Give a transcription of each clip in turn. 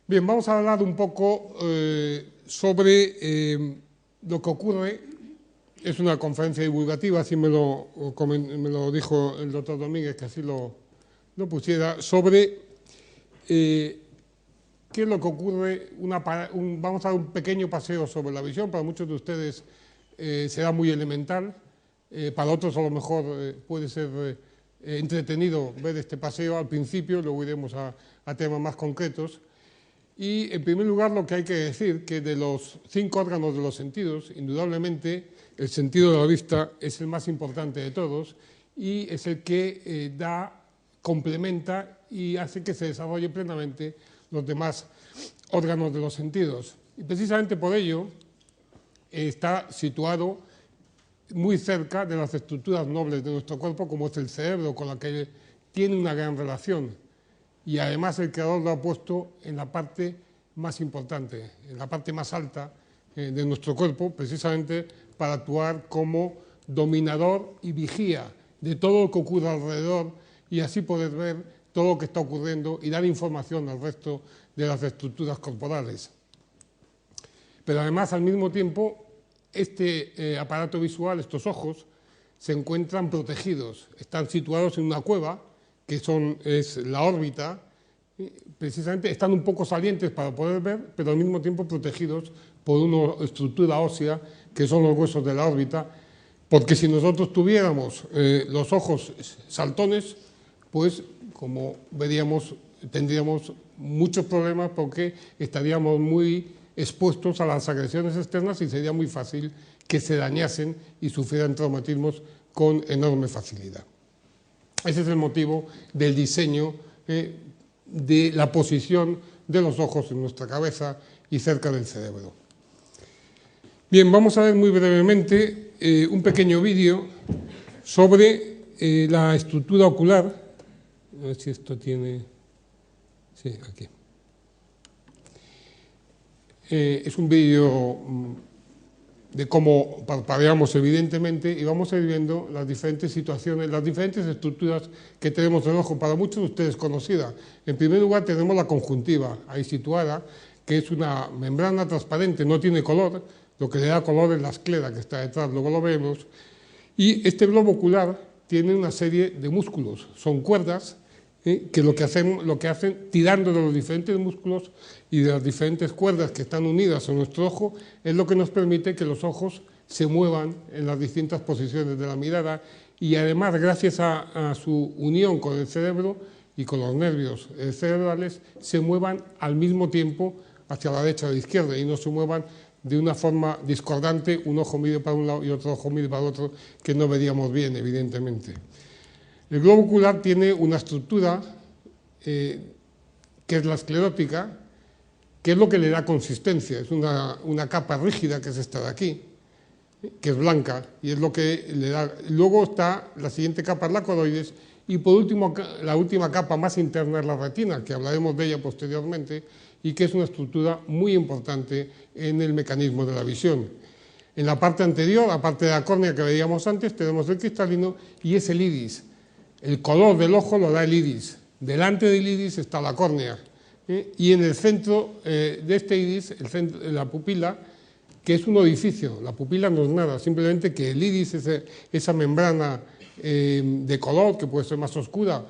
Bien, vamos a hablar un poco sobre lo que ocurre. Es una conferencia divulgativa, así me lo dijo el doctor Domínguez, que así lo pusiera, sobre qué es lo que ocurre. Vamos a dar un pequeño paseo sobre la visión. Para muchos de ustedes será muy elemental, para otros a lo mejor puede ser entretenido ver este paseo al principio, luego iremos a temas más concretos. Y en primer lugar lo que hay que decir que de los 5 órganos de los sentidos, indudablemente el sentido de la vista es el más importante de todos y es el que complementa y hace que se desarrolle plenamente los demás órganos de los sentidos. Y precisamente por ello está situado muy cerca de las estructuras nobles de nuestro cuerpo, como es el cerebro, con la que tiene una gran relación. Y además el creador lo ha puesto en la parte más importante, en la parte más alta de nuestro cuerpo, precisamente para actuar como dominador y vigía de todo lo que ocurre alrededor y así poder ver todo lo que está ocurriendo y dar información al resto de las estructuras corporales. Pero además, al mismo tiempo, este aparato visual, estos ojos, se encuentran protegidos, están situados en una cueva, que es la órbita, precisamente están un poco salientes para poder ver, pero al mismo tiempo protegidos por una estructura ósea, que son los huesos de la órbita, porque si nosotros tuviéramos los ojos saltones, pues como veríamos, tendríamos muchos problemas porque estaríamos muy expuestos a las agresiones externas y sería muy fácil que se dañasen y sufrieran traumatismos con enorme facilidad. Ese es el motivo del diseño de la posición de los ojos en nuestra cabeza y cerca del cerebro. Bien, vamos a ver muy brevemente un pequeño vídeo sobre la estructura ocular. A ver si esto tiene... Sí, aquí. Es un vídeo de cómo parpadeamos evidentemente y vamos a ir viendo las diferentes situaciones, las diferentes estructuras que tenemos en el ojo, para muchos de ustedes conocida. En primer lugar tenemos la conjuntiva, ahí situada, que es una membrana transparente, no tiene color, lo que le da color es la esclera que está detrás, luego lo vemos, y este globo ocular tiene una serie de músculos, son cuerdas, que lo que hacen, tirando de los diferentes músculos y de las diferentes cuerdas que están unidas a nuestro ojo, es lo que nos permite que los ojos se muevan en las distintas posiciones de la mirada y además, gracias a su unión con el cerebro y con los nervios cerebrales, se muevan al mismo tiempo hacia la derecha o la izquierda y no se muevan de una forma discordante, un ojo mire para un lado y otro ojo mire para el otro, que no veríamos bien, evidentemente. El globo ocular tiene una estructura que es la esclerótica, que es lo que le da consistencia, es una capa rígida que es esta de aquí, que es blanca, y es lo que le da. Luego está la siguiente capa, es la coroides, y por último, la última capa más interna es la retina, que hablaremos de ella posteriormente, y que es una estructura muy importante en el mecanismo de la visión. En la parte anterior, aparte de la córnea que veíamos antes, tenemos el cristalino y es el iris. El color del ojo lo da el iris. Delante del iris está la córnea. Y en el centro de este iris, la pupila, que es un orificio. La pupila no es nada, simplemente que el iris es esa membrana de color, que puede ser más oscura,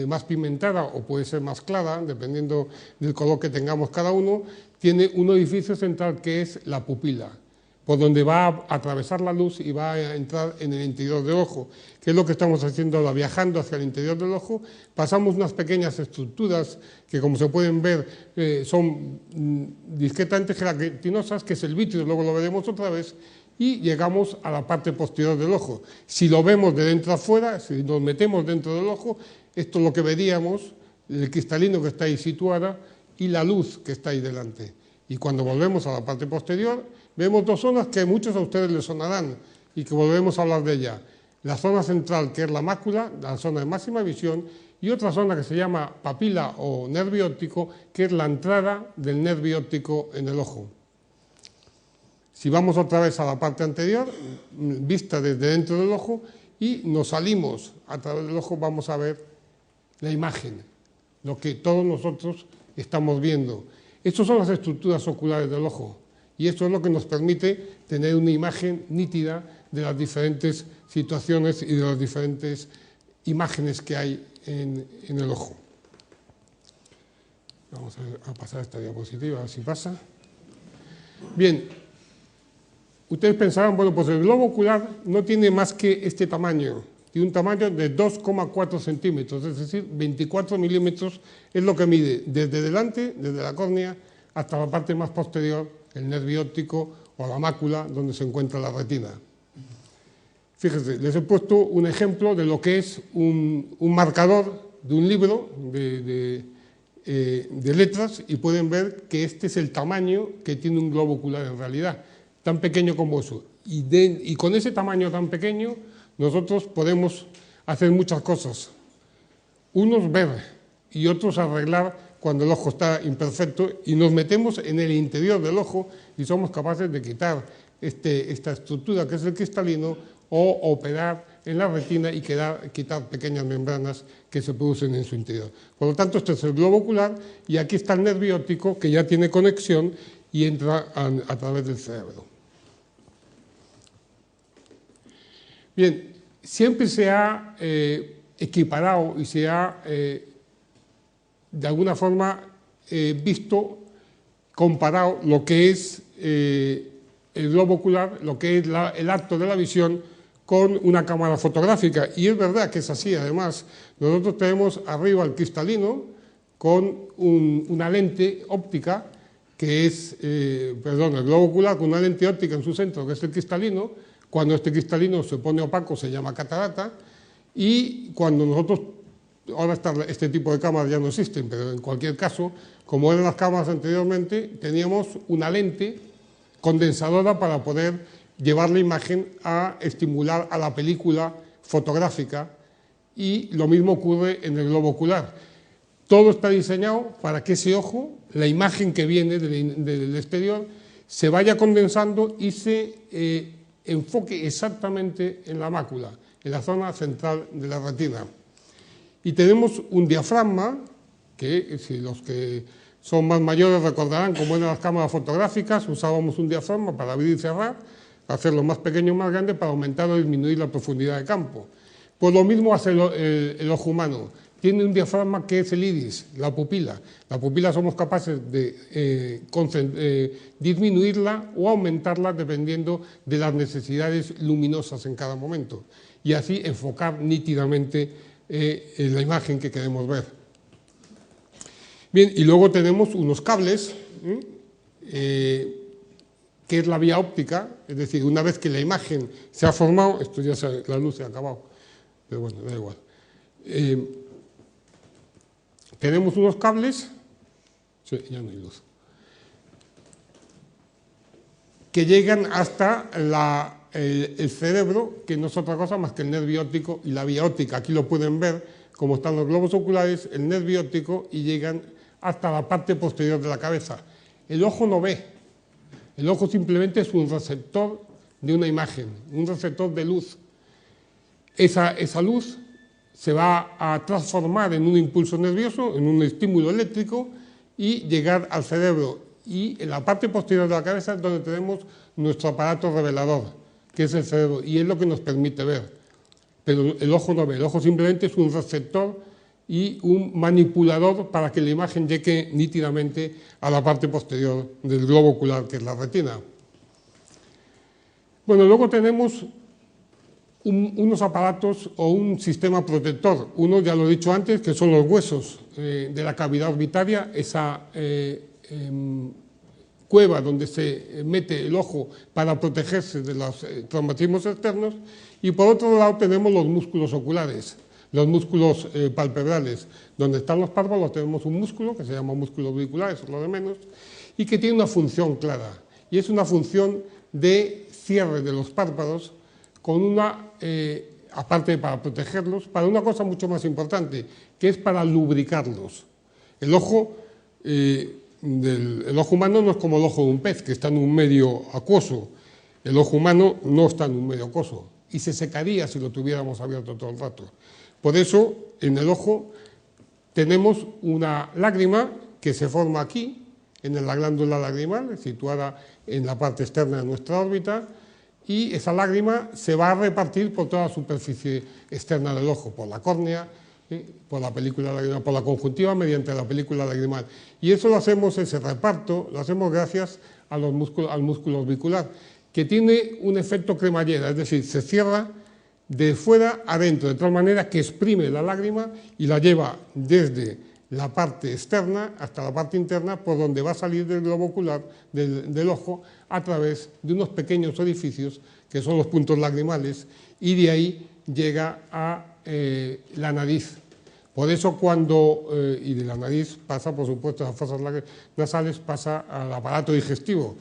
más pimentada o puede ser más clara, dependiendo del color que tengamos cada uno, tiene un orificio central que es la pupila, por donde va a atravesar la luz y va a entrar en el interior del ojo, que es lo que estamos haciendo ahora, viajando hacia el interior del ojo. Pasamos unas pequeñas estructuras que, como se pueden ver, son discretamente gelatinosas, que es el vitrio, luego lo veremos otra vez, y llegamos a la parte posterior del ojo. Si lo vemos de dentro a fuera, si nos metemos dentro del ojo, esto es lo que veríamos, el cristalino que está ahí situada y la luz que está ahí delante. Y cuando volvemos a la parte posterior, vemos dos zonas que a muchos a ustedes les sonarán y que volvemos a hablar de ella. La zona central, que es la mácula, la zona de máxima visión, y otra zona que se llama papila o nervio óptico, que es la entrada del nervio óptico en el ojo. Si vamos otra vez a la parte anterior, vista desde dentro del ojo, y nos salimos a través del ojo, vamos a ver la imagen, lo que todos nosotros estamos viendo. Estas son las estructuras oculares del ojo y esto es lo que nos permite tener una imagen nítida de las diferentes situaciones y de las diferentes imágenes que hay en el ojo. Vamos a pasar esta diapositiva, a ver si pasa. Bien, ustedes pensarán, bueno, pues el globo ocular no tiene más que este tamaño, tiene un tamaño de 2,4 centímetros, es decir, 24 milímetros es lo que mide desde delante, desde la córnea, hasta la parte más posterior, el nervio óptico o la mácula donde se encuentra la retina. Fíjense, les he puesto un ejemplo de lo que es un marcador de un libro de letras y pueden ver que este es el tamaño que tiene un globo ocular en realidad, tan pequeño como eso. Y con ese tamaño tan pequeño nosotros podemos hacer muchas cosas. Unos ver y otros arreglar cuando el ojo está imperfecto y nos metemos en el interior del ojo y somos capaces de quitar esta estructura que es el cristalino o operar en la retina y quitar pequeñas membranas que se producen en su interior. Por lo tanto, este es el globo ocular y aquí está el nervio óptico que ya tiene conexión y entra a través del cerebro. Bien, siempre se ha equiparado y se ha de alguna forma visto, comparado lo que es el globo ocular, lo que es el acto de la visión con una cámara fotográfica. Y es verdad que es así, además. Nosotros tenemos arriba el cristalino con una lente óptica, que es, el globo ocular con una lente óptica en su centro, que es el cristalino. Cuando este cristalino se pone opaco se llama catarata, y cuando nosotros, ahora este tipo de cámaras ya no existen, pero en cualquier caso, como eran las cámaras anteriormente, teníamos una lente condensadora para poder llevar la imagen a estimular a la película fotográfica, y lo mismo ocurre en el globo ocular. Todo está diseñado para que ese ojo, la imagen que viene del exterior, se vaya condensando y se enfoque exactamente en la mácula, en la zona central de la retina. Y tenemos un diafragma, que si los que son más mayores recordarán cómo eran las cámaras fotográficas, usábamos un diafragma para abrir y cerrar, hacerlo más pequeño o más grande para aumentar o disminuir la profundidad de campo. Pues lo mismo hace el ojo humano. Tiene un diafragma que es el iris, la pupila. La pupila somos capaces de disminuirla o aumentarla dependiendo de las necesidades luminosas en cada momento. Y así enfocar nítidamente la imagen que queremos ver. Bien, y luego tenemos unos cables, que es la vía óptica, es decir, una vez que la imagen se ha formado, esto ya la luz se ha acabado, pero bueno, da igual. Tenemos unos cables, sí, ya no hay luz, que llegan hasta el cerebro, que no es otra cosa más que el nervio óptico y la vía óptica. Aquí lo pueden ver, como están los globos oculares, el nervio óptico, y llegan hasta la parte posterior de la cabeza. El ojo no ve, el ojo simplemente es un receptor de una imagen, un receptor de luz. Esa luz se va a transformar en un impulso nervioso, en un estímulo eléctrico, y llegar al cerebro. Y en la parte posterior de la cabeza es donde tenemos nuestro aparato revelador, que es el cerebro, y es lo que nos permite ver. Pero el ojo no ve, el ojo simplemente es un receptor y un manipulador para que la imagen llegue nítidamente a la parte posterior del globo ocular, que es la retina. Bueno, luego tenemos unos aparatos o un sistema protector. Uno, ya lo he dicho antes, que son los huesos de la cavidad orbitaria, esa cueva donde se mete el ojo para protegerse de los traumatismos externos. Y por otro lado tenemos los músculos oculares, los músculos palpebrales. Donde están los párpados tenemos un músculo que se llama músculo auricular, eso es lo de menos, y que tiene una función clara, y es una función de cierre de los párpados con una, aparte para protegerlos, para una cosa mucho más importante, que es para lubricarlos. El ojo humano no es como el ojo de un pez, que está en un medio acuoso. El ojo humano no está en un medio acuoso y se secaría si lo tuviéramos abierto todo el rato. Por eso, en el ojo tenemos una lágrima que se forma aquí, en la glándula lagrimal, situada en la parte externa de nuestra órbita, y esa lágrima se va a repartir por toda la superficie externa del ojo, por la córnea, por la película lagrimal, por la conjuntiva mediante la película lagrimal. Y eso lo hacemos, ese reparto, lo hacemos gracias a al músculo orbicular, que tiene un efecto cremallera, es decir, se cierra de fuera adentro, de tal manera que exprime la lágrima y la lleva desde la parte externa hasta la parte interna, por donde va a salir del globo ocular del ojo a través de unos pequeños orificios que son los puntos lagrimales, y de ahí llega a la nariz. Por eso y de la nariz pasa, por supuesto, a las fosas nasales, pasa al aparato digestivo.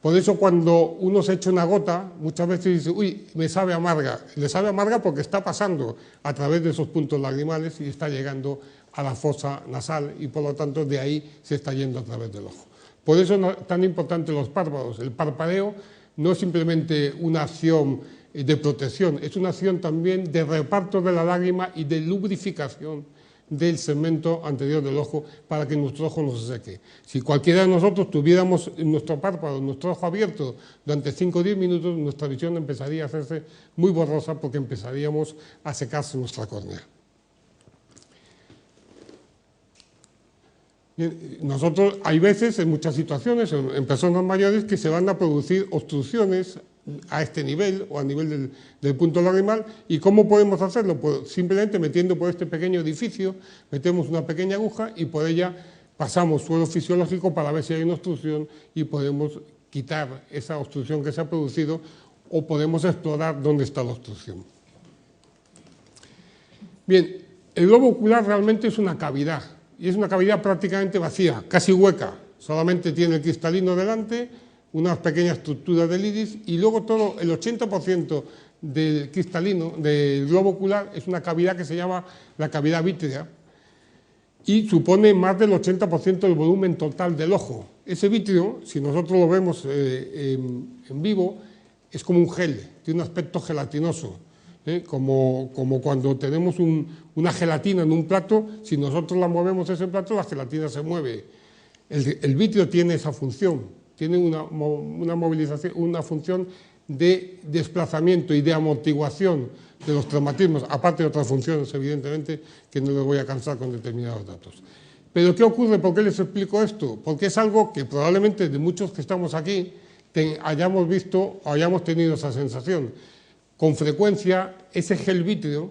Por eso cuando uno se echa una gota, muchas veces dice, uy, me sabe amarga. Le sabe amarga porque está pasando a través de esos puntos lagrimales y está llegando a la fosa nasal, y por lo tanto de ahí se está yendo a través del ojo. Por eso es tan importante los párpados. El parpadeo no es simplemente una acción de protección, es una acción también de reparto de la lágrima y de lubrificación del segmento anterior del ojo para que nuestro ojo no se seque. Si cualquiera de nosotros tuviéramos nuestro párpado, nuestro ojo abierto durante 5 o 10 minutos, nuestra visión empezaría a hacerse muy borrosa porque empezaríamos a secarse nuestra córnea. Nosotros, hay veces, en muchas situaciones, en personas mayores, que se van a producir obstrucciones a este nivel o a nivel del punto lagrimal. ¿Y cómo podemos hacerlo? Pues simplemente metiendo por este pequeño orificio, metemos una pequeña aguja y por ella pasamos suelo fisiológico para ver si hay una obstrucción y podemos quitar esa obstrucción que se ha producido, o podemos explorar dónde está la obstrucción. Bien, el globo ocular realmente es una cavidad, y es una cavidad prácticamente vacía, casi hueca, solamente tiene el cristalino delante, unas pequeñas estructuras del iris, y luego todo el 80% del cristalino, del globo ocular, es una cavidad que se llama la cavidad vítrea, y supone más del 80% del volumen total del ojo. Ese vítreo, si nosotros lo vemos en vivo, es como un gel, tiene un aspecto gelatinoso, como cuando tenemos una gelatina en un plato, si nosotros la movemos ese plato, la gelatina se mueve. El vítreo tiene esa función. Tiene una movilización, una función de desplazamiento y de amortiguación de los traumatismos, aparte de otras funciones, evidentemente, que no les voy a cansar con determinados datos. Pero ¿qué ocurre? ¿Por qué les explico esto? Porque es algo que probablemente de muchos que estamos aquí hayamos visto o hayamos tenido esa sensación. Con frecuencia, ese gel vítreo,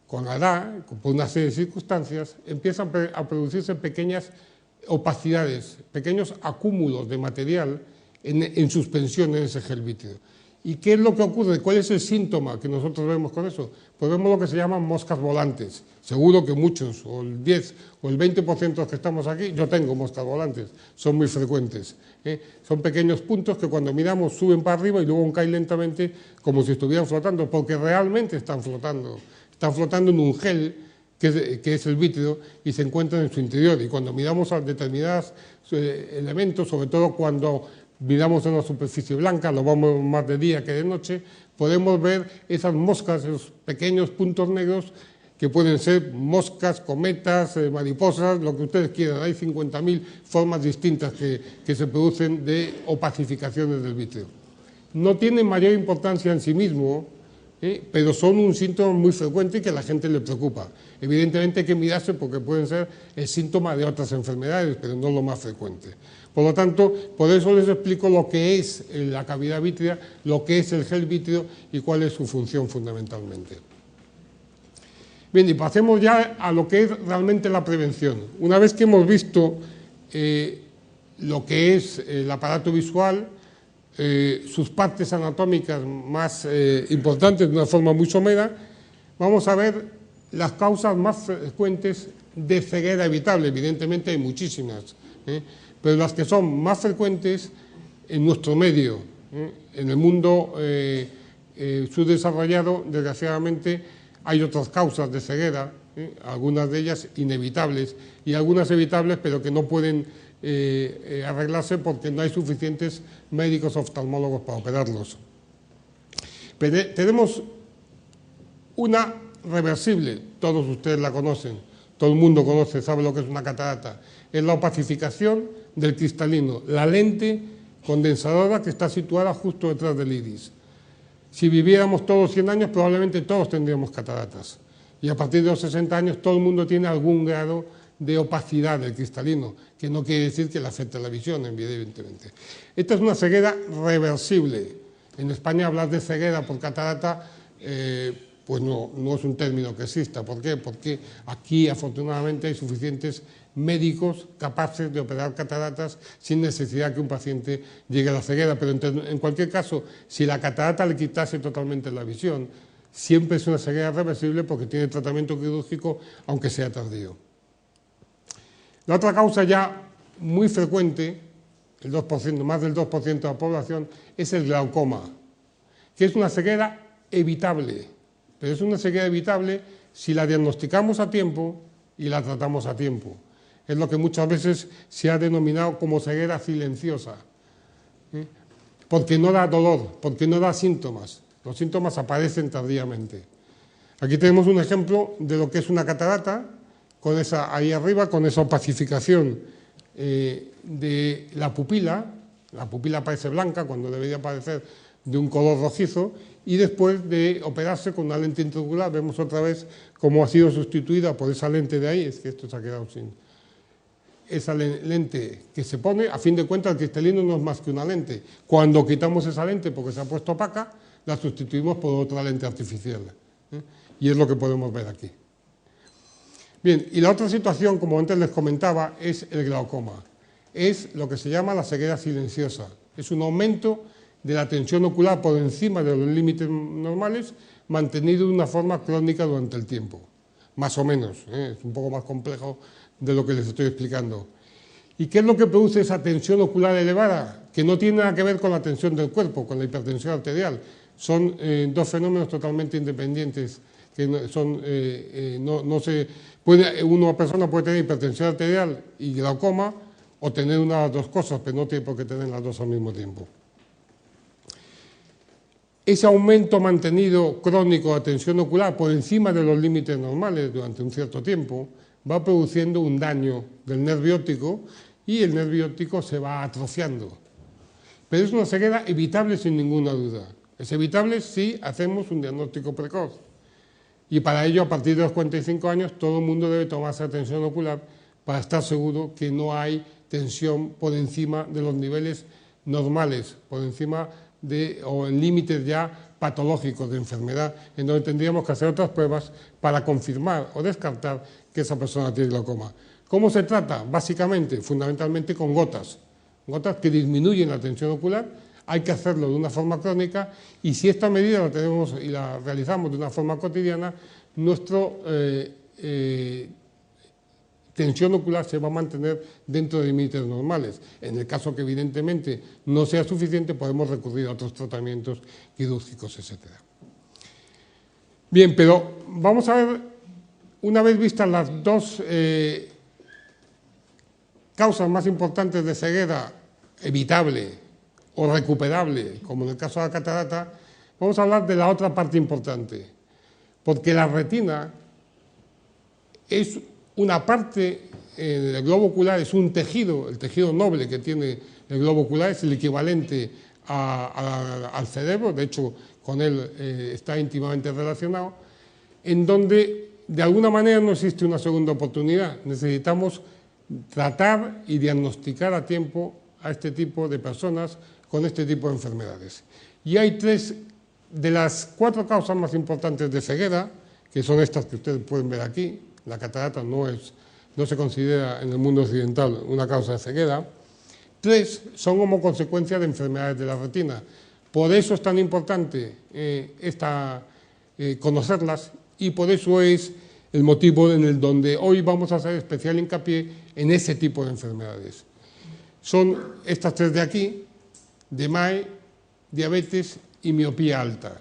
con la edad, por una serie de circunstancias, empiezan a producirse pequeñas opacidades, pequeños acúmulos de material en suspensión en ese gel vítreo. ¿Y qué es lo que ocurre? ¿Cuál es el síntoma que nosotros vemos con eso? Pues vemos lo que se llaman moscas volantes. Seguro que muchos, o el 10 o el 20% de los que estamos aquí, yo tengo moscas volantes, son muy frecuentes. Son pequeños puntos que cuando miramos suben para arriba y luego caen lentamente como si estuvieran flotando, porque realmente están flotando en un gel que es el vítreo, y se encuentran en su interior. Y cuando miramos a determinados elementos, sobre todo cuando miramos en una superficie blanca, lo vamos más de día que de noche, podemos ver esas moscas, esos pequeños puntos negros, que pueden ser moscas, cometas, mariposas, lo que ustedes quieran. Hay 50.000 formas distintas que se producen de opacificaciones del vítreo. No tienen mayor importancia en sí mismo, pero son un síntoma muy frecuente y que a la gente le preocupa. Evidentemente hay que mirarse porque pueden ser el síntoma de otras enfermedades, pero no lo más frecuente. Por lo tanto, por eso les explico lo que es la cavidad vítrea, lo que es el gel vítreo y cuál es su función fundamentalmente. Bien, y pasemos ya a lo que es realmente la prevención. Una vez que hemos visto lo que es el aparato visual, sus partes anatómicas más importantes de una forma muy somera, vamos a ver las causas más frecuentes de ceguera evitable. Evidentemente hay muchísimas, pero las que son más frecuentes en nuestro medio, en el mundo subdesarrollado, desgraciadamente hay otras causas de ceguera, algunas de ellas inevitables y algunas evitables, pero que no pueden arreglarse porque no hay suficientes médicos oftalmólogos para operarlos. Pero tenemos una reversible, todos ustedes la conocen, todo el mundo conoce, sabe lo que es una catarata, es la opacificación del cristalino, la lente condensadora que está situada justo detrás del iris. Si viviéramos todos 100 años, probablemente todos tendríamos cataratas. Y a partir de los 60 años todo el mundo tiene algún grado de opacidad del cristalino, que no quiere decir que le afecte la visión, evidentemente. Esta es una ceguera reversible. En España hablar de ceguera por catarata pues no es un término que exista. ¿Por qué? Porque aquí afortunadamente hay suficientes médicos capaces de operar cataratas sin necesidad que un paciente llegue a la ceguera, pero en cualquier caso, si la catarata le quitase totalmente la visión, siempre es una ceguera reversible porque tiene tratamiento quirúrgico, aunque sea tardío. La otra causa ya muy frecuente, el 2%, más del 2% de la población, es el glaucoma, que es una ceguera evitable, pero es una ceguera evitable si la diagnosticamos a tiempo y la tratamos a tiempo. Es lo que muchas veces se ha denominado como ceguera silenciosa, porque no da dolor, porque no da síntomas. Los síntomas aparecen tardíamente. Aquí tenemos un ejemplo de lo que es una catarata, con esa, ahí arriba, con esa opacificación de la pupila aparece blanca cuando debería aparecer de un color rojizo, y después de operarse con una lente intraocular vemos otra vez cómo ha sido sustituida por esa lente de ahí, es que esto se ha quedado sin... Esa lente que se pone, a fin de cuentas el cristalino no es más que una lente. Cuando quitamos esa lente porque se ha puesto opaca, la sustituimos por otra lente artificial. Y es lo que podemos ver aquí. Bien, y la otra situación, como antes les comentaba, es el glaucoma. Es lo que se llama la ceguera silenciosa. Es un aumento de la tensión ocular por encima de los límites normales, mantenido de una forma crónica durante el tiempo. Más o menos, es un poco más complejo de lo que les estoy explicando. ¿Y qué es lo que produce esa tensión ocular elevada? Que no tiene nada que ver con la tensión del cuerpo, con la hipertensión arterial. Son dos fenómenos totalmente independientes, que son, una persona puede tener hipertensión arterial y glaucoma, o tener una de las dos cosas, pero no tiene por qué tener las dos al mismo tiempo. Ese aumento mantenido crónico de tensión ocular por encima de los límites normales durante un cierto tiempo va produciendo un daño del nervio óptico y el nervio óptico se va atrofiando. Pero es una ceguera evitable sin ninguna duda. Es evitable si hacemos un diagnóstico precoz. Y para ello, a partir de los 45 años, todo el mundo debe tomarse tensión ocular para estar seguro que no hay tensión por encima de los niveles normales, por encima o en límites ya patológicos de enfermedad, en donde tendríamos que hacer otras pruebas para confirmar o descartar que esa persona tiene glaucoma. ¿Cómo se trata? Básicamente, fundamentalmente con gotas que disminuyen la tensión ocular. Hay que hacerlo de una forma crónica y si esta medida la tenemos y la realizamos de una forma cotidiana, nuestra tensión ocular se va a mantener dentro de límites normales. En el caso que evidentemente no sea suficiente, podemos recurrir a otros tratamientos quirúrgicos, etc. Bien, pero vamos a ver, una vez vistas las dos causas más importantes de ceguera evitable o recuperable, como en el caso de la catarata, vamos a hablar de la otra parte importante, porque la retina es una parte del globo ocular, es un tejido, el tejido noble que tiene el globo ocular, es el equivalente al cerebro, de hecho con él está íntimamente relacionado, en donde de alguna manera no existe una segunda oportunidad. Necesitamos tratar y diagnosticar a tiempo a este tipo de personas con este tipo de enfermedades. Y hay tres de las 4 causas más importantes de ceguera, que son estas que ustedes pueden ver aquí. La catarata no se considera en el mundo occidental una causa de ceguera. 3 son como consecuencia de enfermedades de la retina. Por eso es tan importante conocerlas y por eso es el motivo en el donde hoy vamos a hacer especial hincapié en ese tipo de enfermedades. Son estas 3 de aquí: DMAE, diabetes y miopía alta.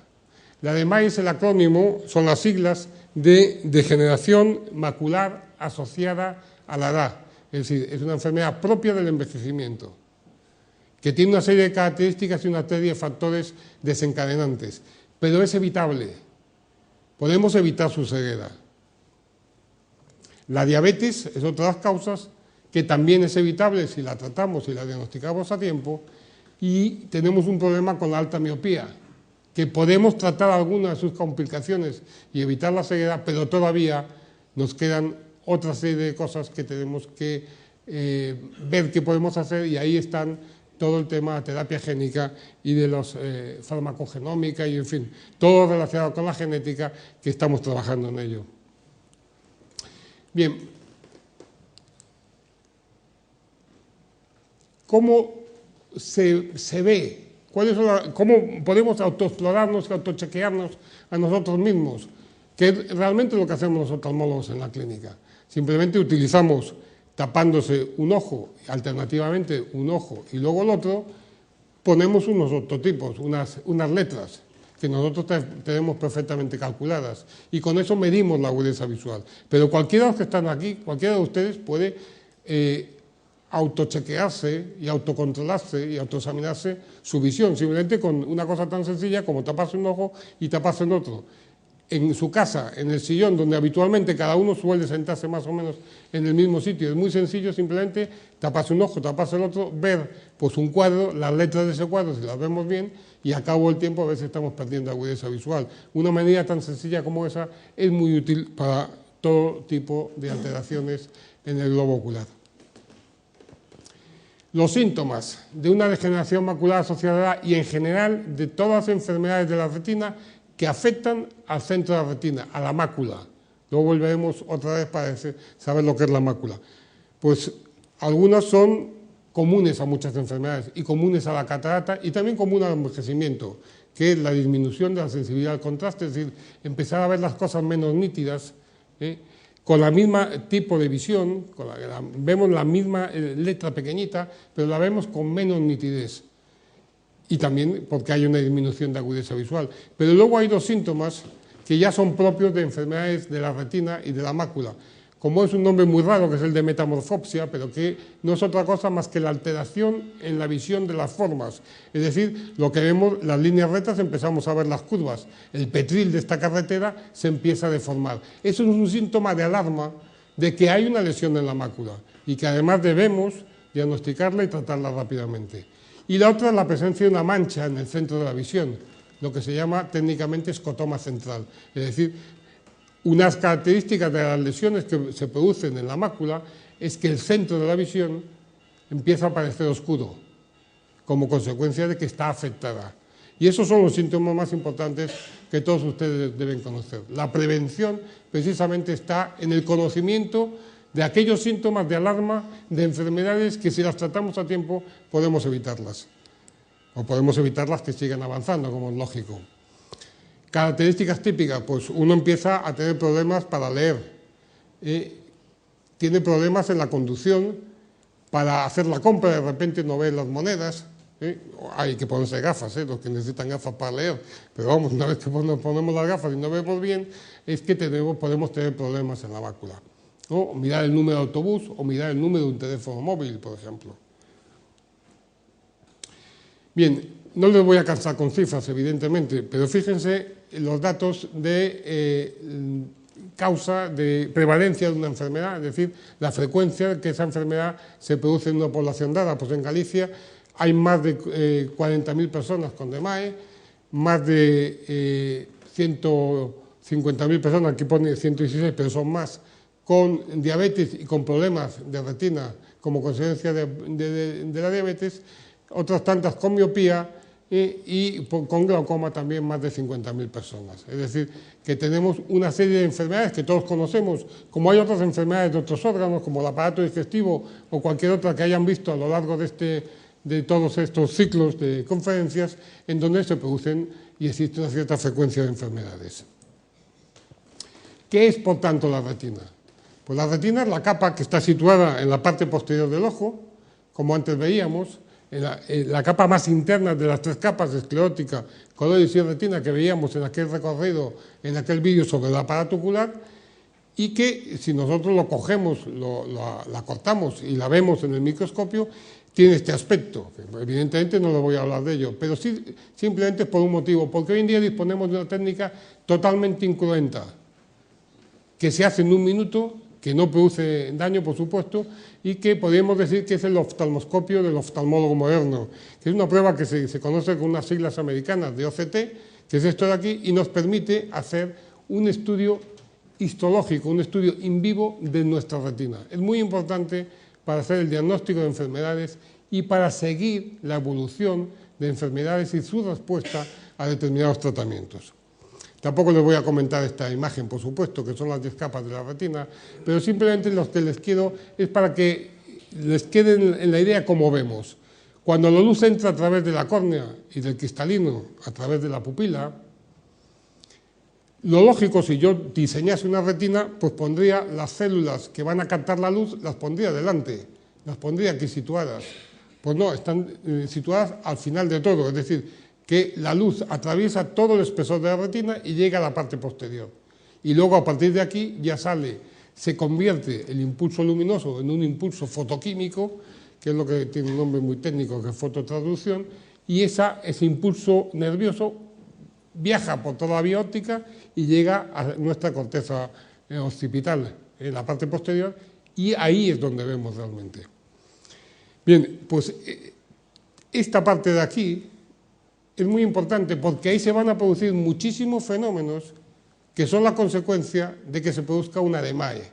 La DMAE es el acrónimo, son las siglas de degeneración macular asociada a la edad. Es decir, es una enfermedad propia del envejecimiento, que tiene una serie de características y una serie de factores desencadenantes, pero es evitable. Podemos evitar su ceguera. La diabetes es otra de las causas que también es evitable si la tratamos y la diagnosticamos a tiempo, y tenemos un problema con la alta miopía, que podemos tratar algunas de sus complicaciones y evitar la ceguera, pero todavía nos quedan otra serie de cosas que tenemos que ver qué podemos hacer, y ahí están todo el tema de terapia génica y de los farmacogenómica y, en fin, todo relacionado con la genética, que estamos trabajando en ello. Bien, ¿cómo se ve? ¿Cómo podemos autoexplorarnos y autochequearnos a nosotros mismos? Que es realmente lo que hacemos los oftalmólogos en la clínica. Simplemente utilizamos, tapándose un ojo, alternativamente un ojo y luego el otro, ponemos unos ortotipos, unas letras que nosotros tenemos perfectamente calculadas, y con eso medimos la agudeza visual. Pero cualquiera de los que están aquí, cualquiera de ustedes puede autochequearse y autocontrolarse y autoexaminarse su visión, simplemente con una cosa tan sencilla como taparse un ojo y taparse el otro. En su casa, en el sillón, donde habitualmente cada uno suele sentarse más o menos en el mismo sitio, es muy sencillo, simplemente taparse un ojo, taparse el otro, ver pues un cuadro, las letras de ese cuadro, si las vemos bien, y a cabo del tiempo a veces estamos perdiendo agudeza visual. Una medida tan sencilla como esa es muy útil para todo tipo de alteraciones en el globo ocular. Los síntomas de una degeneración macular asociada y en general de todas las enfermedades de la retina que afectan al centro de la retina, a la mácula. Luego volveremos otra vez para saber lo que es la mácula. Pues algunas son comunes a muchas enfermedades y comunes a la catarata y también comunes al envejecimiento, que es la disminución de la sensibilidad al contraste, es decir, empezar a ver las cosas menos nítidas, con la misma tipo de visión, vemos la misma letra pequeñita, pero la vemos con menos nitidez. Y también porque hay una disminución de agudeza visual. Pero luego hay dos síntomas que ya son propios de enfermedades de la retina y de la mácula, como es un nombre muy raro, que es el de metamorfopsia, pero que no es otra cosa más que la alteración en la visión de las formas. Es decir, lo que vemos, las líneas rectas, empezamos a ver las curvas. El petril de esta carretera se empieza a deformar. Eso es un síntoma de alarma de que hay una lesión en la mácula y que además debemos diagnosticarla y tratarla rápidamente. Y la otra es la presencia de una mancha en el centro de la visión, lo que se llama técnicamente escotoma central. Es decir, unas características de las lesiones que se producen en la mácula es que el centro de la visión empieza a parecer oscuro, como consecuencia de que está afectada. Y esos son los síntomas más importantes que todos ustedes deben conocer. La prevención precisamente está en el conocimiento de aquellos síntomas de alarma de enfermedades que, si las tratamos a tiempo, podemos evitarlas. O podemos evitarlas que sigan avanzando, como es lógico. Características típicas, pues uno empieza a tener problemas para leer. Tiene problemas en la conducción, para hacer la compra, de repente no ve las monedas. Hay que ponerse gafas, los que necesitan gafas para leer. Pero vamos, una vez que nos ponemos las gafas y no vemos bien, es que podemos tener problemas en la mácula. O mirar el número de autobús o mirar el número de un teléfono móvil, por ejemplo. Bien, no les voy a cansar con cifras, evidentemente, pero fíjense los datos de causa de prevalencia de una enfermedad, es decir, la frecuencia que esa enfermedad se produce en una población dada. Pues en Galicia hay más de 40.000 personas con DMAE, más de 150.000 personas, aquí pone 116, pero son más, con diabetes y con problemas de retina como consecuencia de la diabetes, otras tantas con miopía y con glaucoma también más de 50.000 personas. Es decir, que tenemos una serie de enfermedades que todos conocemos, como hay otras enfermedades de otros órganos, como el aparato digestivo o cualquier otra que hayan visto a lo largo de todos estos ciclos de conferencias, en donde se producen y existe una cierta frecuencia de enfermedades. ¿Qué es, por tanto, la retina? Pues la retina es la capa que está situada en la parte posterior del ojo, como antes veíamos, en la capa más interna de las tres capas, esclerótica, coroides y retina, que veíamos en aquel recorrido, en aquel vídeo sobre el aparato ocular, y que si nosotros lo cogemos, la cortamos y la vemos en el microscopio, tiene este aspecto. Evidentemente no le voy a hablar de ello, pero sí simplemente por un motivo, porque hoy en día disponemos de una técnica totalmente incruenta, que se hace en un minuto, que no produce daño, por supuesto, y que podríamos decir que es el oftalmoscopio del oftalmólogo moderno, que es una prueba que se conoce con unas siglas americanas de OCT, que es esto de aquí, y nos permite hacer un estudio histológico, un estudio in vivo de nuestra retina. Es muy importante para hacer el diagnóstico de enfermedades y para seguir la evolución de enfermedades y su respuesta a determinados tratamientos. Tampoco les voy a comentar esta imagen, por supuesto, que son las 10 capas de la retina, pero simplemente lo que les quiero es para que les quede en la idea cómo vemos. Cuando la luz entra a través de la córnea y del cristalino a través de la pupila, lo lógico, si yo diseñase una retina, pues pondría las células que van a captar la luz, las pondría delante, las pondría aquí situadas. Pues no, están situadas al final de todo, es decir, que la luz atraviesa todo el espesor de la retina y llega a la parte posterior. Y luego a partir de aquí ya se convierte el impulso luminoso en un impulso fotoquímico, que es lo que tiene un nombre muy técnico, que es fototraducción, y ese impulso nervioso viaja por toda la vía óptica y llega a nuestra corteza occipital, en la parte posterior, y ahí es donde vemos realmente. Bien, pues esta parte de aquí es muy importante porque ahí se van a producir muchísimos fenómenos que son la consecuencia de que se produzca una DMAE.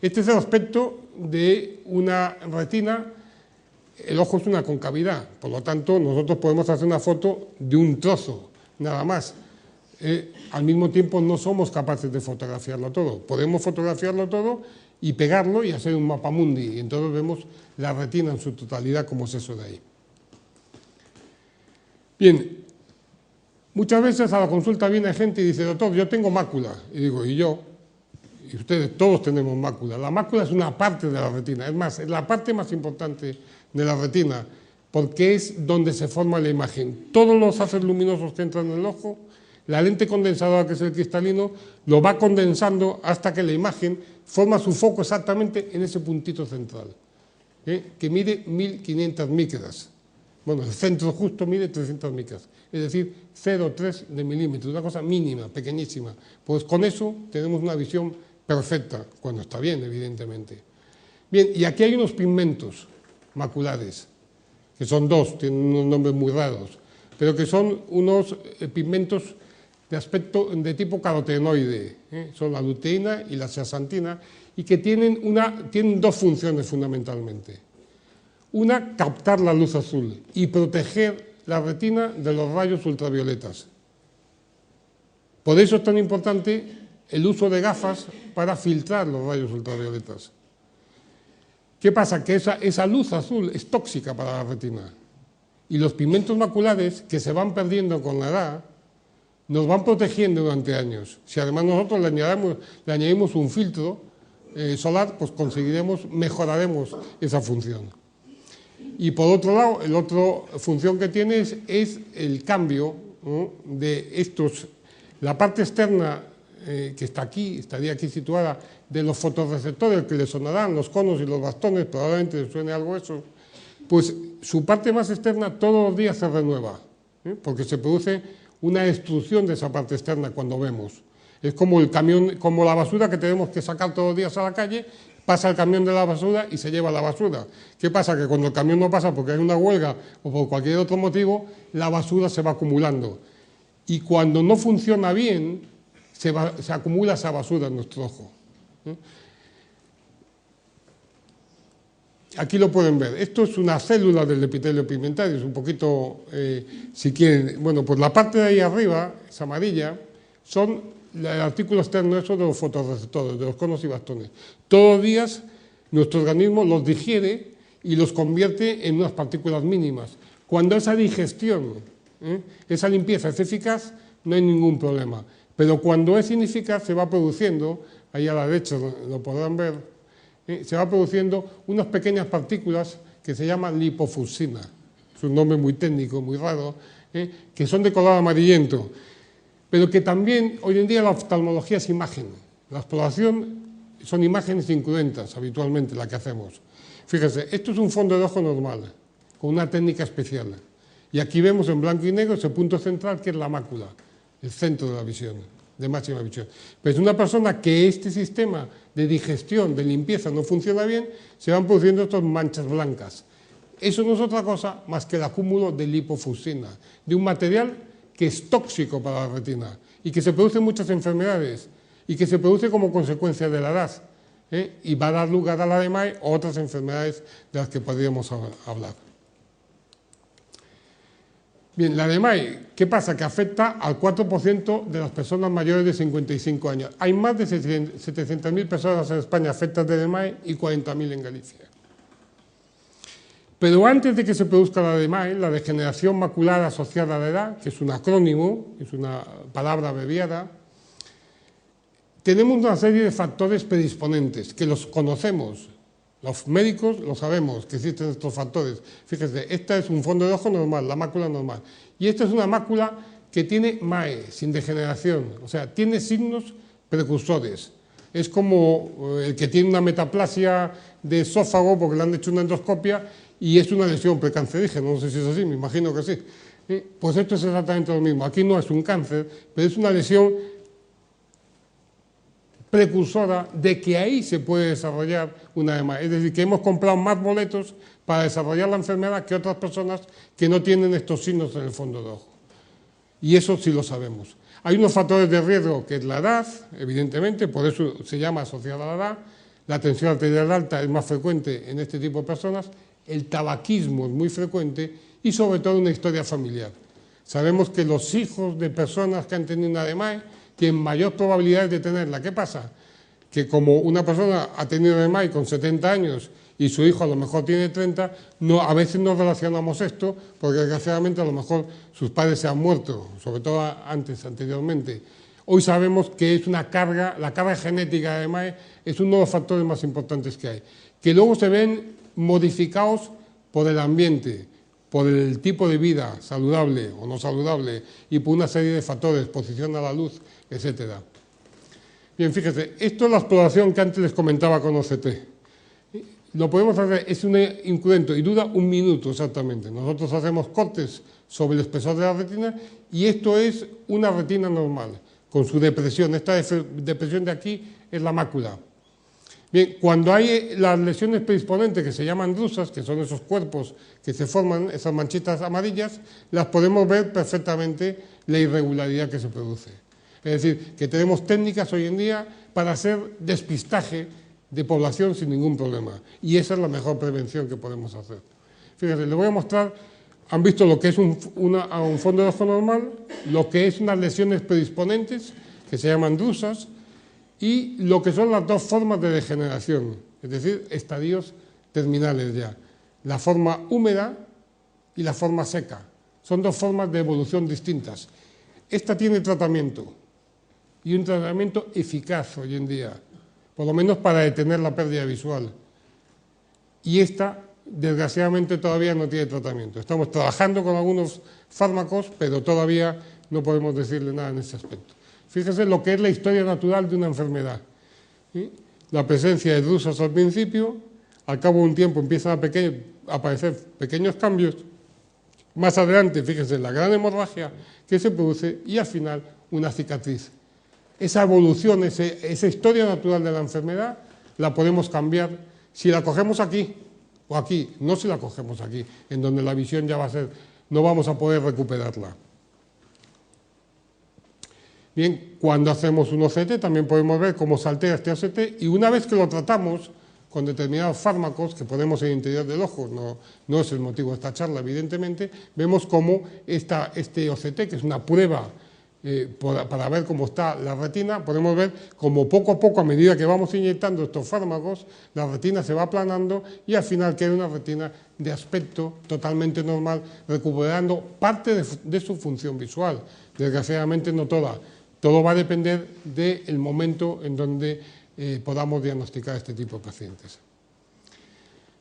Este es el aspecto de una retina. El ojo es una concavidad, por lo tanto nosotros podemos hacer una foto de un trozo, nada más. Al mismo tiempo no somos capaces de fotografiarlo todo. Podemos fotografiarlo todo y pegarlo y hacer un mapamundi, y entonces vemos la retina en su totalidad como es eso de ahí. Bien, muchas veces a la consulta viene gente y dice, doctor, yo tengo mácula. Y digo, ¿y yo? Y ustedes, todos tenemos mácula. La mácula es una parte de la retina, es más, es la parte más importante de la retina, porque es donde se forma la imagen. Todos los haces luminosos que entran en el ojo, la lente condensadora, que es el cristalino, lo va condensando hasta que la imagen forma su foco exactamente en ese puntito central, que mide 1500 micras. Bueno, el centro justo mide 300 micras, es decir, 0,3 de milímetro, una cosa mínima, pequeñísima. Pues con eso tenemos una visión perfecta, cuando está bien, evidentemente. Bien, y aquí hay unos pigmentos maculares, que son dos, tienen unos nombres muy raros, pero que son unos pigmentos de aspecto de tipo carotenoide, son la luteína y la zeaxantina, y que tienen dos funciones fundamentalmente. Una, captar la luz azul y proteger la retina de los rayos ultravioletas. Por eso es tan importante el uso de gafas para filtrar los rayos ultravioletas. ¿Qué pasa? Que esa luz azul es tóxica para la retina. Y los pigmentos maculares, que se van perdiendo con la edad, nos van protegiendo durante años. Si además nosotros le añadimos un filtro solar, pues mejoraremos esa función. Y por otro lado, la otra función que tiene es el cambio, ¿no?, de estos, la parte externa que estaría aquí situada, de los fotorreceptores que le sonarán, los conos y los bastones, probablemente les suene algo eso, pues su parte más externa todos los días se renueva, porque se produce una destrucción de esa parte externa cuando vemos. Es como el camión, como la basura que tenemos que sacar todos los días a la calle. Pasa el camión de la basura y se lleva la basura. ¿Qué pasa? Que cuando el camión no pasa porque hay una huelga o por cualquier otro motivo, la basura se va acumulando. Y cuando no funciona bien, se acumula esa basura en nuestro ojo. Aquí lo pueden ver. Esto es una célula del epitelio pigmentario. Es un poquito, si quieren, bueno, pues la parte de ahí arriba, es amarilla, son el artículo externo eso de los fotorreceptores, de los conos y bastones. Todos los días nuestro organismo los digiere y los convierte en unas partículas mínimas. Cuando esa digestión, esa limpieza es eficaz, no hay ningún problema. Pero cuando es ineficaz se va produciendo, ahí a la derecha lo podrán ver, se va produciendo unas pequeñas partículas que se llaman lipofuscina. Es un nombre muy técnico, muy raro, que son de color amarillento. Pero que también hoy en día la oftalmología es imagen. La exploración son imágenes incruentas habitualmente la que hacemos. Fíjense, esto es un fondo de ojo normal, con una técnica especial. Y aquí vemos en blanco y negro ese punto central que es la mácula, el centro de la visión. de máxima visión. Pero es una persona que este sistema de digestión, de limpieza no funciona bien, se van produciendo estas manchas blancas. Eso no es otra cosa más que el acúmulo de lipofuscina, de un material que es tóxico para la retina y que se produce en muchas enfermedades y que se produce como consecuencia de la edad, y va a dar lugar a la DMAE o otras enfermedades de las que podríamos hablar. Bien, la DMAE, ¿qué pasa? Que afecta al 4% de las personas mayores de 55 años. Hay más de 700.000 personas en España afectadas de DMAE y 40.000 en Galicia. Pero antes de que se produzca la DMAE, la degeneración macular asociada a la edad, que es un acrónimo, es una palabra abreviada, tenemos una serie de factores predisponentes que los conocemos. Los médicos lo sabemos, que existen estos factores. Fíjese, esta es un fondo de ojo normal, la mácula normal. Y esta es una mácula que tiene MAE, sin degeneración, o sea, tiene signos precursores. Es como el que tiene una metaplasia de esófago porque le han hecho una endoscopia y es una lesión precancerígena, no sé si es así, me imagino que sí. Pues esto es exactamente lo mismo. Aquí no es un cáncer, pero es una lesión precursora de que ahí se puede desarrollar una DMAE. Es decir, que hemos comprado más boletos para desarrollar la enfermedad que otras personas que no tienen estos signos en el fondo de ojo. Y eso sí lo sabemos. Hay unos factores de riesgo que es la edad, evidentemente, por eso se llama asociada a la edad. La tensión arterial alta es más frecuente en este tipo de personas. El tabaquismo es muy frecuente y sobre todo una historia familiar. Sabemos que los hijos de personas que han tenido una DMAE tienen mayor probabilidad de tenerla. ¿Qué pasa? Que como una persona ha tenido DMAE con 70 años y su hijo a lo mejor tiene 30, a veces no relacionamos esto porque desgraciadamente a lo mejor sus padres se han muerto, sobre todo anteriormente. Hoy sabemos que es una carga, la carga genética de DMAE es uno de los factores más importantes que hay, que luego se ven modificados por el ambiente, por el tipo de vida saludable o no saludable y por una serie de factores, exposición a la luz, etcétera. Bien, fíjese, esto es la exploración que antes les comentaba con OCT. Lo podemos hacer, es un incremento y dura 1 minuto exactamente. Nosotros hacemos cortes sobre el espesor de la retina y esto es una retina normal, con su depresión. Esta depresión de aquí es la mácula. Bien, cuando hay las lesiones predisponentes que se llaman drusas, que son esos cuerpos que se forman, esas manchitas amarillas, las podemos ver perfectamente la irregularidad que se produce. Es decir, que tenemos técnicas hoy en día para hacer despistaje de población sin ningún problema. Y esa es la mejor prevención que podemos hacer. Fíjense, les voy a mostrar, han visto lo que es un fondo de ojo normal, lo que es unas lesiones predisponentes, que se llaman drusas, y lo que son las dos formas de degeneración, es decir, estadios terminales ya. La forma húmeda y la forma seca. Son dos formas de evolución distintas. Esta tiene tratamiento, y un tratamiento eficaz hoy en día, por lo menos para detener la pérdida visual. Y esta, desgraciadamente, todavía no tiene tratamiento. Estamos trabajando con algunos fármacos, pero todavía no podemos decirle nada en ese aspecto. Fíjese lo que es la historia natural de una enfermedad. ¿Sí? La presencia de drusas al principio, al cabo de un tiempo empiezan a aparecer pequeños cambios, más adelante, fíjense, la gran hemorragia que se produce y al final una cicatriz. Esa evolución, esa historia natural de la enfermedad, la podemos cambiar si la cogemos aquí o aquí, no si la cogemos aquí, en donde la visión ya va a ser, no vamos a poder recuperarla. Bien, cuando hacemos un OCT también podemos ver cómo saltea este OCT y una vez que lo tratamos con determinados fármacos que ponemos en el interior del ojo, no es el motivo de esta charla evidentemente, vemos cómo este OCT, que es una prueba para ver cómo está la retina, podemos ver cómo poco a poco, a medida que vamos inyectando estos fármacos, la retina se va aplanando y al final queda una retina de aspecto totalmente normal, recuperando parte de su función visual, desgraciadamente no toda. Todo va a depender del momento en donde podamos diagnosticar este tipo de pacientes.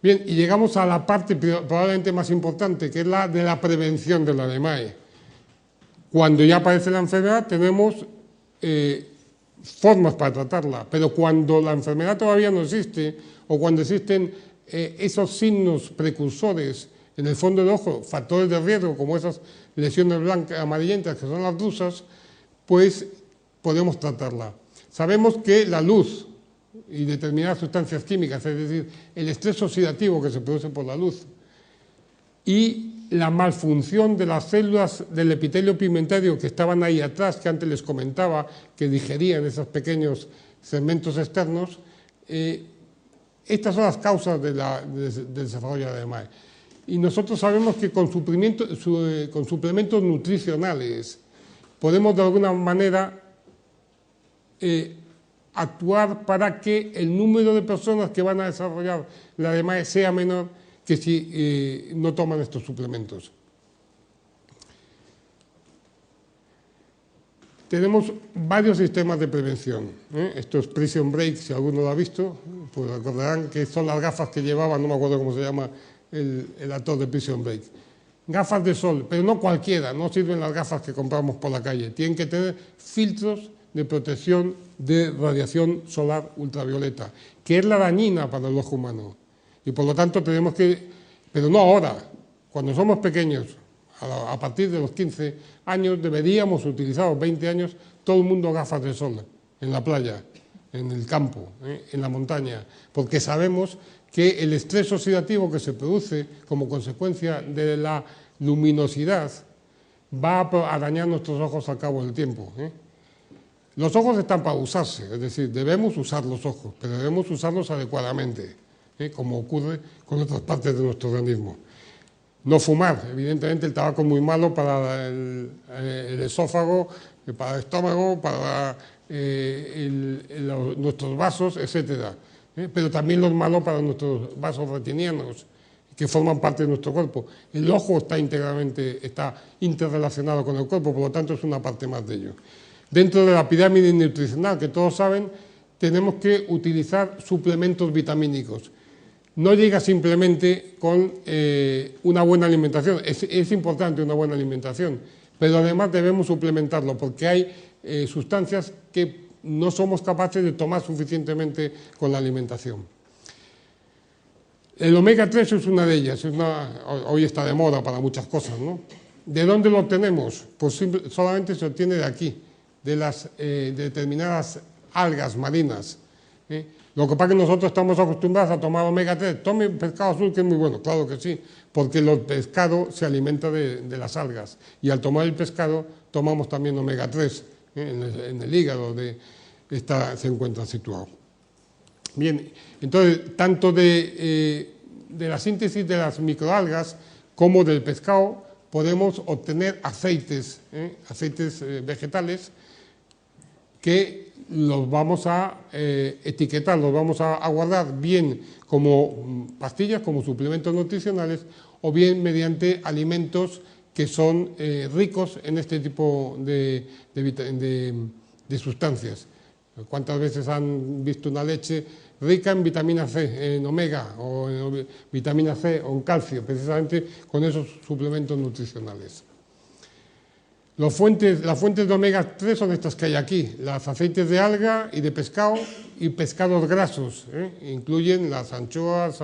Bien, y llegamos a la parte probablemente más importante, que es la de la prevención de la DMAE. Cuando ya aparece la enfermedad tenemos formas para tratarla, pero cuando la enfermedad todavía no existe o cuando existen esos signos precursores en el fondo del ojo, factores de riesgo como esas lesiones blancas amarillentas que son las drusas, pues podemos tratarla. Sabemos que la luz y determinadas sustancias químicas, es decir, el estrés oxidativo que se produce por la luz y la malfunción de las células del epitelio pigmentario que estaban ahí atrás, que antes les comentaba, que digerían esos pequeños segmentos externos, estas son las causas del desarrollo de MAE. Y nosotros sabemos que con suplementos nutricionales podemos de alguna manera actuar para que el número de personas que van a desarrollar la DMAE sea menor que si no toman estos suplementos. Tenemos varios sistemas de prevención. Esto es Prison Break, si alguno lo ha visto, pues recordarán que son las gafas que llevaba, no me acuerdo cómo se llama el actor de Prison Break. Gafas de sol, pero no cualquiera, no sirven las gafas que compramos por la calle. Tienen que tener filtros de protección de radiación solar ultravioleta, que es la dañina para el ojo humano. Y por lo tanto tenemos que, pero no ahora, cuando somos pequeños, a partir de los 15 años deberíamos utilizar, los 20 años, todo el mundo gafas de sol, en la playa, en el campo, en la montaña, porque sabemos que el estrés oxidativo que se produce como consecuencia de la luminosidad va a dañar nuestros ojos al cabo del tiempo. Los ojos están para usarse, es decir, debemos usar los ojos, pero debemos usarlos adecuadamente, como ocurre con otras partes de nuestro organismo. No fumar, evidentemente el tabaco es muy malo para el esófago, para el estómago, para nuestros vasos, etc. Pero también es malo para nuestros vasos retinianos, que forman parte de nuestro cuerpo. El ojo está interrelacionado con el cuerpo, por lo tanto es una parte más de ello. Dentro de la pirámide nutricional, que todos saben, tenemos que utilizar suplementos vitamínicos. No llega simplemente con una buena alimentación, es importante una buena alimentación, pero además debemos suplementarlo porque hay sustancias que no somos capaces de tomar suficientemente con la alimentación. El omega 3 es una de ellas, hoy está de moda para muchas cosas, ¿no? ¿De dónde lo obtenemos? Pues solamente se obtiene de aquí, de determinadas algas marinas. Lo que pasa es que nosotros estamos acostumbrados a tomar omega 3. Tome pescado azul, que es muy bueno, claro que sí, porque el pescado se alimenta de las algas. Y al tomar el pescado, tomamos también omega 3. En el hígado se encuentra situado. Bien, entonces, tanto de la síntesis de las microalgas como del pescado, podemos obtener aceites vegetales que los vamos a etiquetar, los vamos a guardar bien como pastillas, como suplementos nutricionales, o bien mediante alimentos que son ricos en este tipo de sustancias. ¿Cuántas veces han visto una leche rica en vitamina C, en omega, o en vitamina C, o en calcio, precisamente con esos suplementos nutricionales? Las fuentes de omega 3 son estas que hay aquí, los aceites de alga y de pescado y pescados grasos, incluyen las anchoas,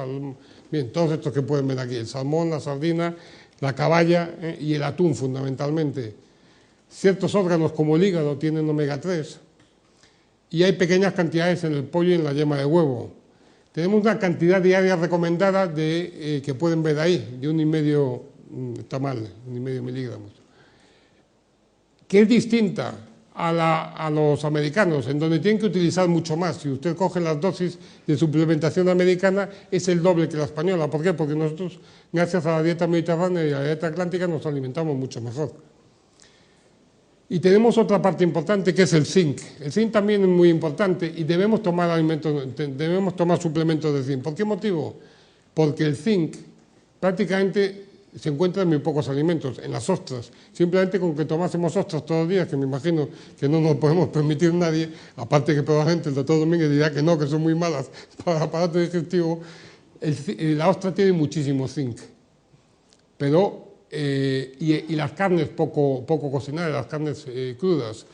bien, todos estos que pueden ver aquí, el salmón, la sardina, la caballa y el atún fundamentalmente. Ciertos órganos como el hígado tienen omega 3 y hay pequeñas cantidades en el pollo y en la yema de huevo. Tenemos una cantidad diaria recomendada que pueden ver ahí, de 1,5, está mal, 1,5 miligramos, que es distinta a los americanos, en donde tienen que utilizar mucho más. Si usted coge las dosis de suplementación americana, es el doble que la española. ¿Por qué? Porque nosotros, gracias a la dieta mediterránea y a la dieta atlántica, nos alimentamos mucho mejor. Y tenemos otra parte importante, que es el zinc. El zinc también es muy importante y debemos tomar suplementos de zinc. ¿Por qué motivo? Porque el zinc prácticamente se encuentra en muy pocos alimentos, en las ostras. Simplemente con que tomásemos ostras todos los días, que me imagino que no nos podemos permitir nadie, aparte que probablemente el doctor Domínguez dirá que no, que son muy malas para el aparato digestivo, la ostra tiene muchísimo zinc. Pero, y las carnes poco cocinadas, las carnes crudas,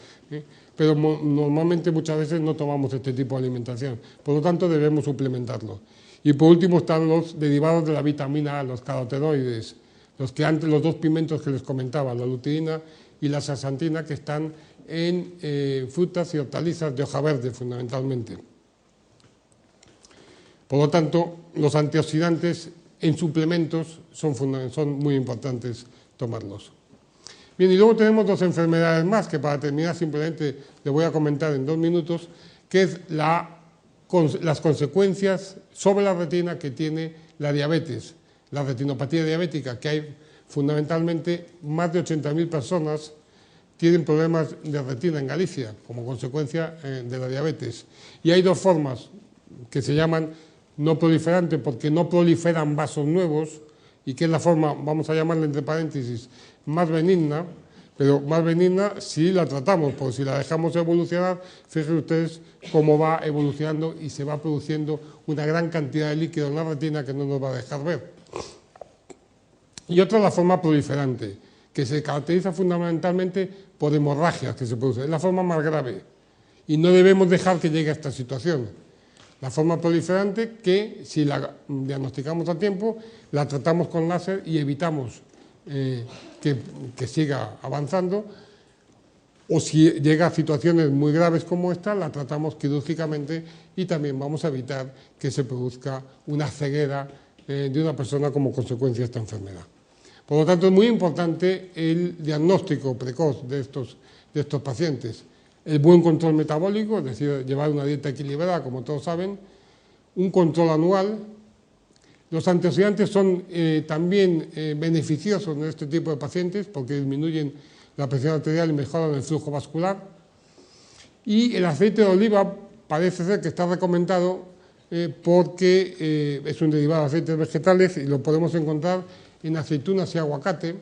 pero normalmente muchas veces no tomamos este tipo de alimentación, por lo tanto debemos suplementarlo. Y por último están los derivados de la vitamina A, los carotenoides, los dos pigmentos que les comentaba, la luteína y la zeaxantina, que están en frutas y hortalizas de hoja verde, fundamentalmente. Por lo tanto, los antioxidantes en suplementos son muy importantes tomarlos. Bien, y luego tenemos dos enfermedades más que para terminar simplemente le voy a comentar en 2 minutos, que es las consecuencias sobre la retina que tiene la diabetes, la retinopatía diabética, que hay fundamentalmente más de 80.000 personas tienen problemas de retina en Galicia como consecuencia de la diabetes. Y hay 2 formas que se llaman no proliferante porque no proliferan vasos nuevos y que es la forma, vamos a llamarla entre paréntesis, más benigna, pero más benigna si la tratamos, porque si la dejamos evolucionar, fíjense ustedes cómo va evolucionando y se va produciendo una gran cantidad de líquido en la retina que no nos va a dejar ver. Y otra es la forma proliferante, que se caracteriza fundamentalmente por hemorragias que se producen, es la forma más grave y no debemos dejar que llegue a esta situación. La forma proliferante que, si la diagnosticamos a tiempo, la tratamos con láser y evitamos que siga avanzando, o si llega a situaciones muy graves como esta, la tratamos quirúrgicamente y también vamos a evitar que se produzca una ceguera de una persona como consecuencia de esta enfermedad. Por lo tanto, es muy importante el diagnóstico precoz de estos pacientes. El buen control metabólico, es decir, llevar una dieta equilibrada, como todos saben, un control anual. Los antioxidantes son también beneficiosos en este tipo de pacientes porque disminuyen la presión arterial y mejoran el flujo vascular. Y el aceite de oliva parece ser que está recomendado porque es un derivado de aceites vegetales y lo podemos encontrar en aceitunas y aguacate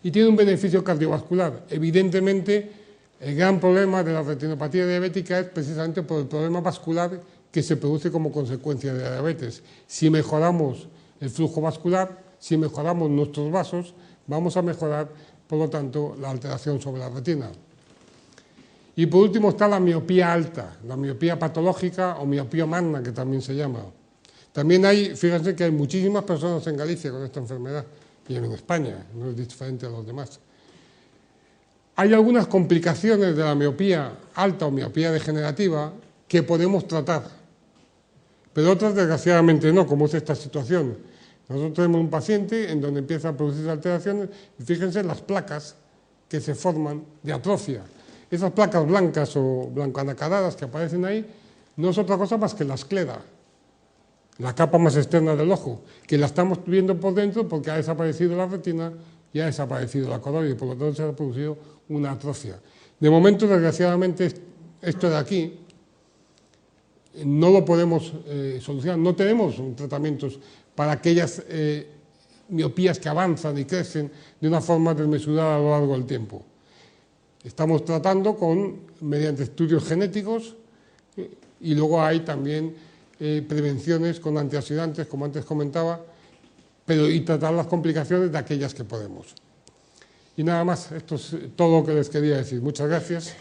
y tiene un beneficio cardiovascular. Evidentemente, el gran problema de la retinopatía diabética es precisamente por el problema vascular que se produce como consecuencia de la diabetes. Si mejoramos el flujo vascular, si mejoramos nuestros vasos, vamos a mejorar, por lo tanto, la alteración sobre la retina. Y por último está la miopía alta, la miopía patológica o miopía magna, que también se llama. También fíjense que hay muchísimas personas en Galicia con esta enfermedad y en España, no es diferente a los demás. Hay algunas complicaciones de la miopía alta o miopía degenerativa que podemos tratar, pero otras desgraciadamente no, como es esta situación. Nosotros tenemos un paciente en donde empieza a producirse alteraciones y fíjense las placas que se forman de atrofia. Esas placas blancas o blancoanacaradas que aparecen ahí no es otra cosa más que la esclera, la capa más externa del ojo, que la estamos viendo por dentro porque ha desaparecido la retina y ha desaparecido la coroide y por lo tanto se ha producido una atrofia. De momento, desgraciadamente, esto de aquí no lo podemos solucionar, no tenemos tratamientos para aquellas miopías que avanzan y crecen de una forma desmesurada a lo largo del tiempo. Estamos tratando mediante estudios genéticos y luego hay también prevenciones con antioxidantes, como antes comentaba, y tratar las complicaciones de aquellas que podemos. Y nada más, esto es todo lo que les quería decir. Muchas gracias.